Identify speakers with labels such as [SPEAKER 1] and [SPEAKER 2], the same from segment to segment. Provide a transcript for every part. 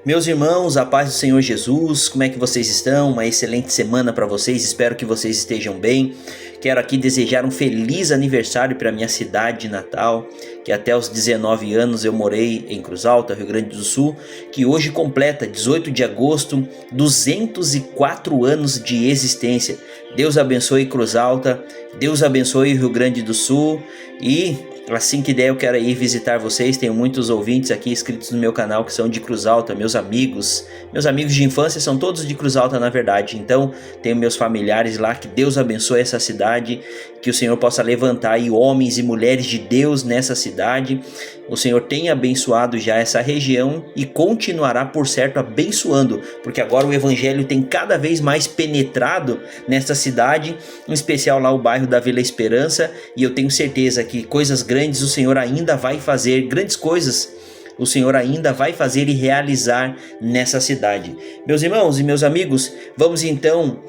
[SPEAKER 1] Meus irmãos, a paz do Senhor Jesus, como é que vocês estão? Uma excelente semana para vocês, espero que vocês estejam bem. Quero aqui desejar um feliz aniversário para minha cidade natal, que até os 19 anos eu morei em Cruz Alta, Rio Grande do Sul, que hoje completa, 18 de agosto, 204 anos de existência. Deus abençoe Cruz Alta, Deus abençoe Rio Grande do Sul e assim que der eu quero ir visitar vocês. Tenho muitos ouvintes aqui inscritos no meu canal que são de Cruz Alta, meus amigos de infância são todos de Cruz Alta na verdade. Então tenho meus familiares lá, que Deus abençoe essa cidade, que o Senhor possa levantar aí homens e mulheres de Deus nessa cidade. O Senhor tem abençoado já essa região e continuará por certo abençoando, porque agora o evangelho tem cada vez mais penetrado nessa cidade, em especial lá o bairro da Vila Esperança, e eu tenho certeza que coisas grandes o Senhor ainda vai fazer, grandes coisas o Senhor ainda vai fazer e realizar nessa cidade. Meus irmãos e meus amigos, vamos então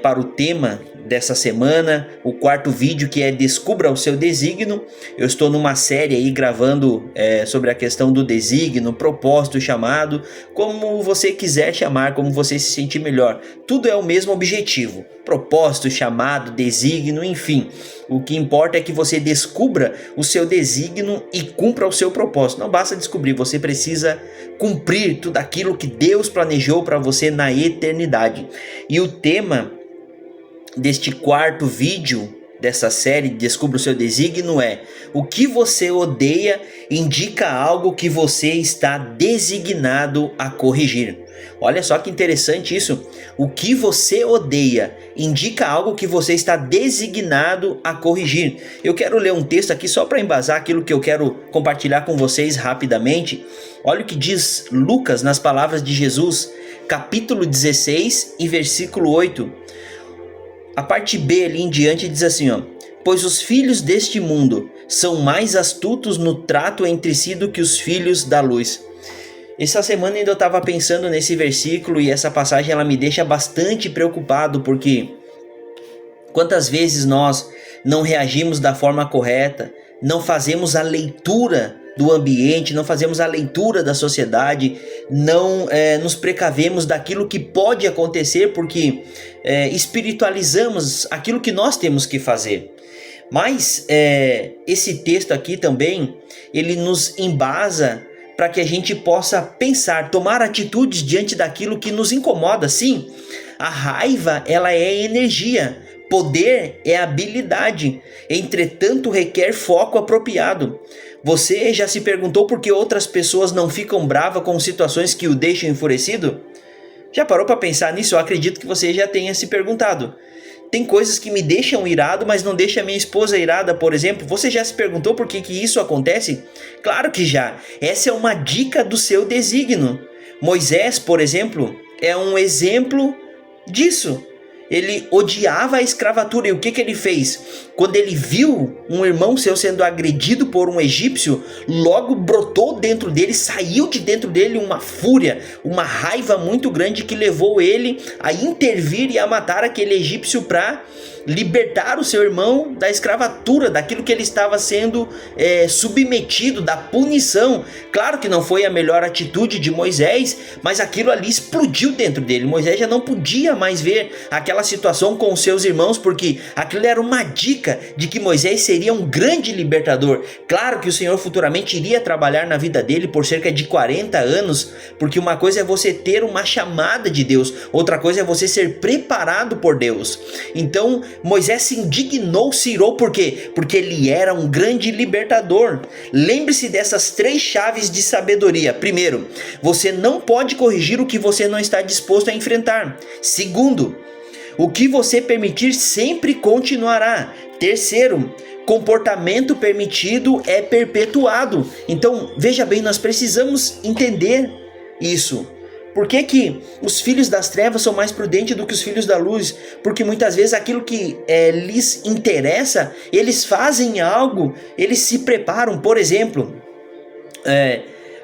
[SPEAKER 1] para o tema dessa semana, o quarto vídeo, que é Descubra o seu desígnio. Eu estou numa série aí gravando sobre a questão do desígnio, propósito, chamado, como você quiser chamar, como você se sentir melhor. Tudo é o mesmo objetivo: propósito, chamado, desígnio, enfim. O que importa é que você descubra o seu desígnio e cumpra o seu propósito. Não basta descobrir, você precisa cumprir tudo aquilo que Deus planejou para você na eternidade. E o tema deste quarto vídeo dessa série Descubra o seu desígnio é: o que você odeia indica algo que você está designado a corrigir. Olha só que interessante isso. O que você odeia indica algo que você está designado a corrigir. Eu quero ler um texto aqui só para embasar aquilo que eu quero compartilhar com vocês rapidamente. Olha o que diz Lucas nas palavras de Jesus, capítulo 16 e versículo 8. A parte B ali em diante diz assim, ó: pois os filhos deste mundo são mais astutos no trato entre si do que os filhos da luz. Essa semana ainda eu estava pensando nesse versículo, e essa passagem ela me deixa bastante preocupado, porque quantas vezes nós não reagimos da forma correta, não fazemos a leitura do ambiente, não fazemos a leitura da sociedade, não nos precavemos daquilo que pode acontecer, porque espiritualizamos aquilo que nós temos que fazer. Mas esse texto aqui também, ele nos embasa para que a gente possa pensar, tomar atitudes diante daquilo que nos incomoda. Sim, a raiva ela é energia, poder é habilidade, entretanto requer foco apropriado. Você já se perguntou por que outras pessoas não ficam bravas com situações que o deixam enfurecido? Já parou para pensar nisso? Eu acredito que você já tenha se perguntado. Tem coisas que me deixam irado, mas não deixa minha esposa irada, por exemplo. Você já se perguntou por que isso acontece? Claro que já. Essa é uma dica do seu desígnio. Moisés, por exemplo, é um exemplo disso. Ele odiava a escravatura, e o que ele fez? Quando ele viu um irmão seu sendo agredido por um egípcio, logo brotou dentro dele, saiu de dentro dele uma fúria, uma raiva muito grande, que levou ele a intervir e a matar aquele egípcio para libertar o seu irmão da escravatura, daquilo que ele estava sendo submetido, da punição. Claro que não foi a melhor atitude de Moisés, mas aquilo ali explodiu dentro dele. Moisés já não podia mais ver aquela situação com os seus irmãos, porque aquilo era uma dica de que Moisés seria um grande libertador. Claro que o Senhor futuramente iria trabalhar na vida dele por cerca de 40 anos, porque uma coisa é você ter uma chamada de Deus, outra coisa é você ser preparado por Deus. Então Moisés se indignou, se irou, por quê? Porque ele era um grande libertador. Lembre-se dessas 3 chaves de sabedoria. Primeiro, você não pode corrigir o que você não está disposto a enfrentar. Segundo, o que você permitir sempre continuará. Terceiro, comportamento permitido é perpetuado. Então, veja bem, nós precisamos entender isso. Por que os filhos das trevas são mais prudentes do que os filhos da luz? Porque muitas vezes aquilo que lhes interessa, eles fazem algo, eles se preparam. Por exemplo,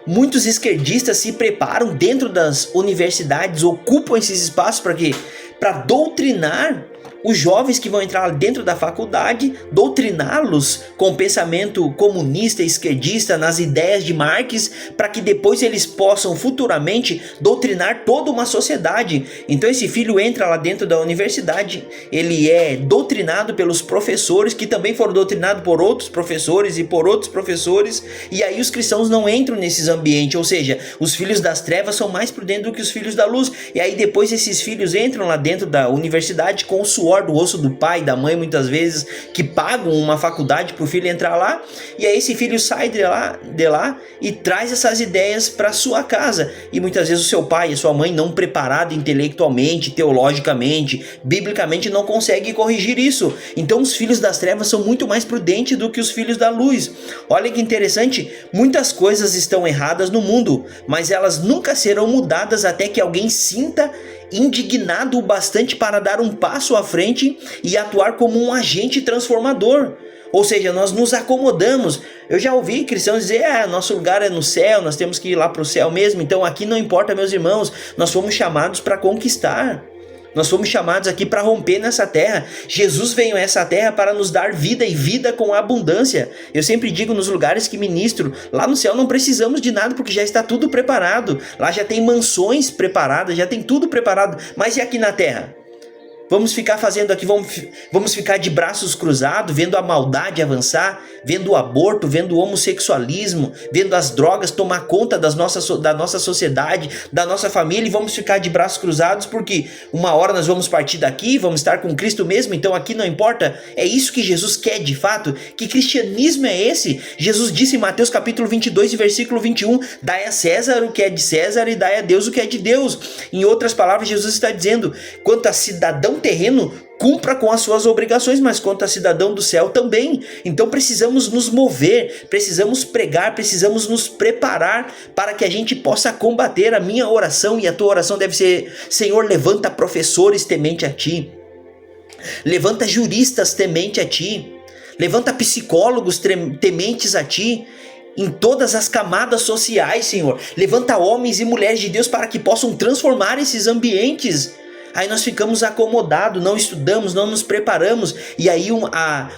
[SPEAKER 1] muitos esquerdistas se preparam dentro das universidades, ocupam esses espaços para quê? Para doutrinar os jovens que vão entrar dentro da faculdade, doutriná-los com o pensamento comunista, esquerdista, nas ideias de Marx, para que depois eles possam futuramente doutrinar toda uma sociedade. Então esse filho entra lá dentro da universidade, ele é doutrinado pelos professores, que também foram doutrinados por outros professores e por outros professores, e aí os cristãos não entram nesses ambientes, ou seja, os filhos das trevas são mais prudentes do que os filhos da luz, e aí depois esses filhos entram lá dentro da universidade com o suor do rosto do pai e da mãe, muitas vezes, que pagam uma faculdade para o filho entrar lá, e aí esse filho sai de lá e traz essas ideias para sua casa, e muitas vezes o seu pai e a sua mãe, não preparado intelectualmente, teologicamente, biblicamente, não consegue corrigir isso. Então os filhos das trevas são muito mais prudentes do que os filhos da luz. Olha que interessante, muitas coisas estão erradas no mundo, mas elas nunca serão mudadas até que alguém sinta indignado o bastante para dar um passo à frente e atuar como um agente transformador. Ou seja, nós nos acomodamos. Eu já ouvi cristãos dizer, nosso lugar é no céu, nós temos que ir lá para o céu mesmo, então aqui não importa, meus irmãos, nós fomos chamados para conquistar. Nós fomos chamados aqui para romper nessa terra. Jesus veio a essa terra para nos dar vida, e vida com abundância. Eu sempre digo nos lugares que ministro, lá no céu não precisamos de nada, porque já está tudo preparado. Lá já tem mansões preparadas, já tem tudo preparado. Mas e aqui na terra? Vamos ficar fazendo aqui, vamos ficar de braços cruzados, vendo a maldade avançar, vendo o aborto, vendo o homossexualismo, vendo as drogas tomar conta da nossa sociedade, da nossa família, e vamos ficar de braços cruzados porque uma hora nós vamos partir daqui, vamos estar com Cristo mesmo, então aqui não importa. É isso que Jesus quer de fato? Que cristianismo é esse? Jesus disse em Mateus capítulo 22 e versículo 21, dai a César o que é de César e dai a Deus o que é de Deus. Em outras palavras, Jesus está dizendo, quanto a cidadão terreno, cumpra com as suas obrigações, mas quanto a cidadão do céu também. Então precisamos nos mover, precisamos pregar, precisamos nos preparar para que a gente possa combater. A minha oração e a tua oração deve ser, Senhor, levanta professores temente a ti, levanta juristas temente a ti, levanta psicólogos tementes a ti, em todas as camadas sociais, Senhor. Levanta homens e mulheres de Deus para que possam transformar esses ambientes. Aí nós ficamos acomodados, não estudamos, não nos preparamos, e aí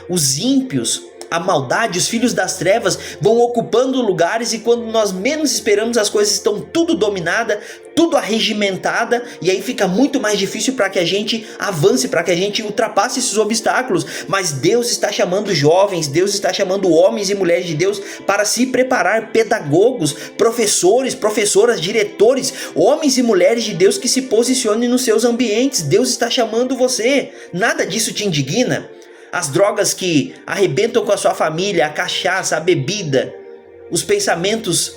[SPEAKER 1] os ímpios, a maldade, os filhos das trevas vão ocupando lugares, e quando nós menos esperamos, as coisas estão tudo dominadas, tudo arregimentada, e aí fica muito mais difícil para que a gente avance, para que a gente ultrapasse esses obstáculos. Mas Deus está chamando jovens, Deus está chamando homens e mulheres de Deus para se preparar, pedagogos, professores, professoras, diretores, homens e mulheres de Deus que se posicionem nos seus ambientes. Deus está chamando você. Nada disso te indigna? As drogas que arrebentam com a sua família, a cachaça, a bebida, os pensamentos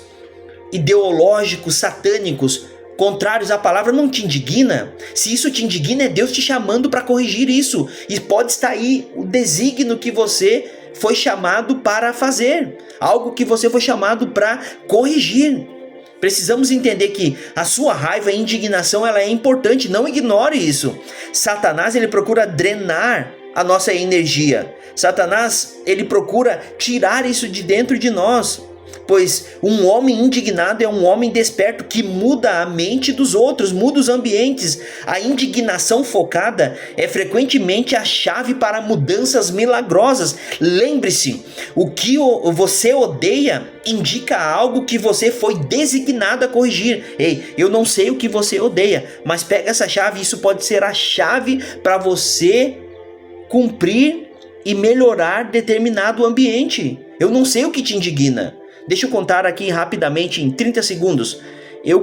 [SPEAKER 1] ideológicos, satânicos, contrários à palavra, não te indigna? Se isso te indigna, é Deus te chamando para corrigir isso. E pode estar aí o desígnio que você foi chamado para fazer, algo que você foi chamado para corrigir. Precisamos entender que a sua raiva e indignação, ela é importante, não ignore isso. Satanás, ele procura drenar a nossa energia. Satanás, ele procura tirar isso de dentro de nós, pois um homem indignado é um homem desperto que muda a mente dos outros, muda os ambientes. A indignação focada é frequentemente a chave para mudanças milagrosas. Lembre-se, o que você odeia indica algo que você foi designado a corrigir. Ei, eu não sei o que você odeia, mas pega essa chave, isso pode ser a chave para você cumprir e melhorar determinado ambiente. Eu não sei o que te indigna. Deixa eu contar aqui rapidamente em 30 segundos.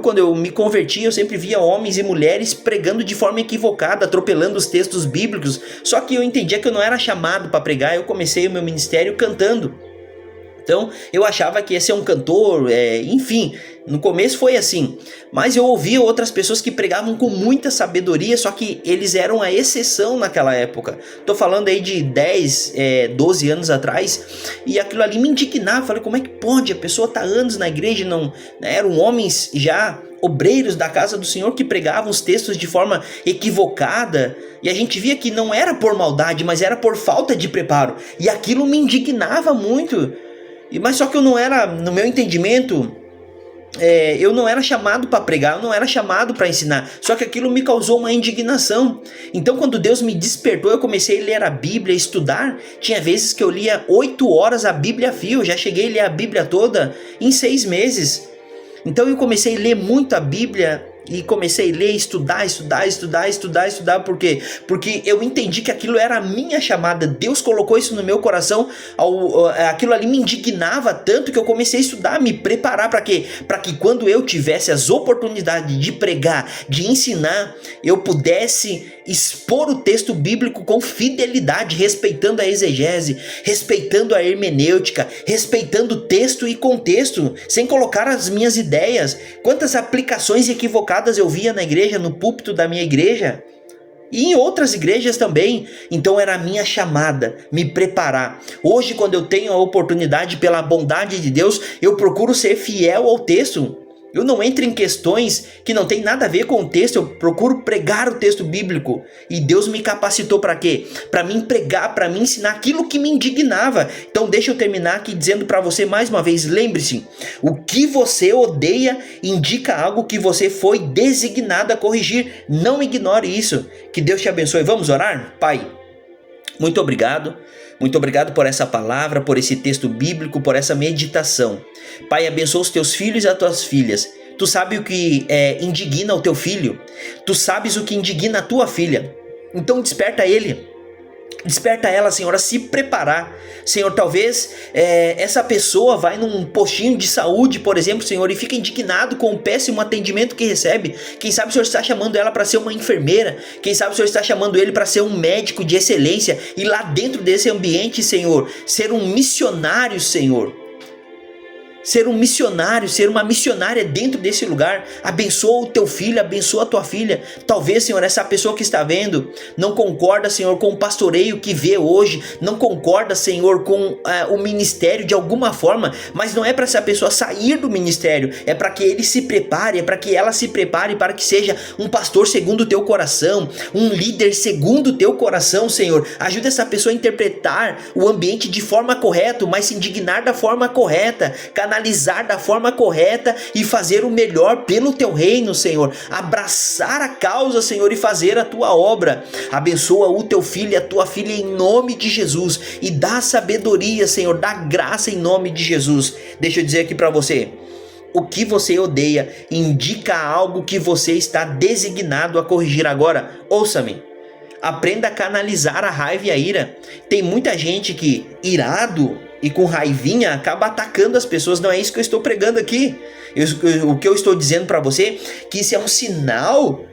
[SPEAKER 1] Quando eu me converti, eu sempre via homens e mulheres pregando de forma equivocada, atropelando os textos bíblicos. Só que eu entendia que eu não era chamado para pregar. Eu comecei o meu ministério cantando. Então eu achava que ia ser um cantor, enfim, no começo foi assim. Mas eu ouvia outras pessoas que pregavam com muita sabedoria, só que eles eram a exceção naquela época. Tô falando aí de 10, 12 anos atrás, e aquilo ali me indignava. Falei, como é que pode? A pessoa tá anos na igreja, não, né? Eram homens já obreiros da casa do Senhor que pregavam os textos de forma equivocada, e a gente via que não era por maldade, mas era por falta de preparo, e aquilo me indignava muito. Mas só que eu não era, no meu entendimento, eu não era chamado para pregar, eu não era chamado para ensinar, só que aquilo me causou uma indignação. Então quando Deus me despertou, eu comecei a ler a Bíblia, a estudar. Tinha vezes que eu lia 8 horas a Bíblia a fio, já cheguei a ler a Bíblia toda em 6 meses. Então eu comecei a ler muito a Bíblia e comecei a ler, estudar. Por quê? Porque eu entendi que aquilo era a minha chamada. Deus colocou isso no meu coração. Aquilo ali me indignava tanto que eu comecei a estudar, me preparar para quê? Para que quando eu tivesse as oportunidades de pregar, de ensinar, eu pudesse expor o texto bíblico com fidelidade, respeitando a exegese, respeitando a hermenêutica, respeitando o texto e contexto, sem colocar as minhas ideias. Quantas aplicações equivocadas eu via na igreja, no púlpito da minha igreja e em outras igrejas também. Então era a minha chamada, me preparar. Hoje, quando eu tenho a oportunidade, pela bondade de Deus, eu procuro ser fiel ao texto. Eu não entro em questões que não tem nada a ver com o texto, eu procuro pregar o texto bíblico. E Deus me capacitou para quê? Para mim pregar, para me ensinar aquilo que me indignava. Então deixa eu terminar aqui dizendo para você mais uma vez, lembre-se, o que você odeia indica algo que você foi designado a corrigir. Não ignore isso. Que Deus te abençoe. Vamos orar? Pai, muito obrigado. Muito obrigado por essa palavra, por esse texto bíblico, por essa meditação. Pai, abençoa os teus filhos e as tuas filhas. Tu sabes o que indigna o teu filho. Tu sabes o que indigna a tua filha. Então desperta ele. Desperta ela, Senhor, a se preparar. Senhor, talvez essa pessoa vai num postinho de saúde, por exemplo, Senhor, e fica indignado com o péssimo atendimento que recebe. Quem sabe o Senhor está chamando ela para ser uma enfermeira. Quem sabe o Senhor está chamando ele para ser um médico de excelência. E lá dentro desse ambiente, Senhor, ser um missionário, Senhor. Ser um missionário, ser uma missionária dentro desse lugar. Abençoa o teu filho, abençoa a tua filha. Talvez, Senhor, essa pessoa que está vendo não concorda, Senhor, com o pastoreio que vê hoje, não concorda, Senhor, com o ministério de alguma forma, mas não é para essa pessoa sair do ministério, é para que ele se prepare, é para que ela se prepare para que seja um pastor segundo o teu coração, um líder segundo o teu coração, Senhor. Ajuda essa pessoa a interpretar o ambiente de forma correta, mas se indignar da forma correta, canalizar da forma correta e fazer o melhor pelo teu reino, Senhor. Abraçar a causa, Senhor, e fazer a tua obra. Abençoa o teu filho e a tua filha em nome de Jesus e dá sabedoria, Senhor, dá graça em nome de Jesus. Deixa eu dizer aqui para você, o que você odeia indica algo que você está designado a corrigir agora. Ouça-me. Aprenda a canalizar a raiva e a ira. Tem muita gente que, irado e com raivinha, acaba atacando as pessoas. Não é isso que eu estou pregando aqui. O que eu estou dizendo para você, que isso é um sinal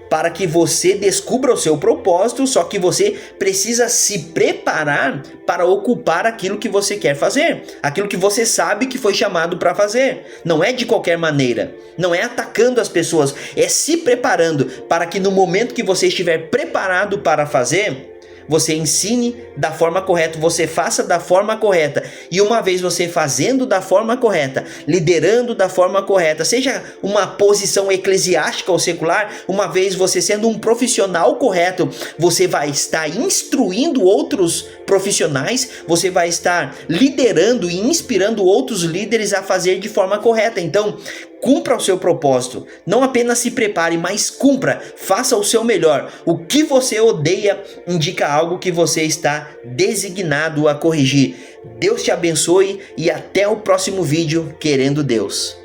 [SPEAKER 1] para que você descubra o seu propósito, só que você precisa se preparar para ocupar aquilo que você quer fazer, aquilo que você sabe que foi chamado para fazer. Não é de qualquer maneira, não é atacando as pessoas, é se preparando para que no momento que você estiver preparado para fazer, você ensine da forma correta, você faça da forma correta. E uma vez você fazendo da forma correta, liderando da forma correta, seja uma posição eclesiástica ou secular, uma vez você sendo um profissional correto, você vai estar instruindo outros profissionais, você vai estar liderando e inspirando outros líderes a fazer de forma correta. Então, cumpra o seu propósito, não apenas se prepare, mas cumpra, faça o seu melhor. O que você odeia indica algo que você está designado a corrigir. Deus te abençoe e até o próximo vídeo, querendo Deus.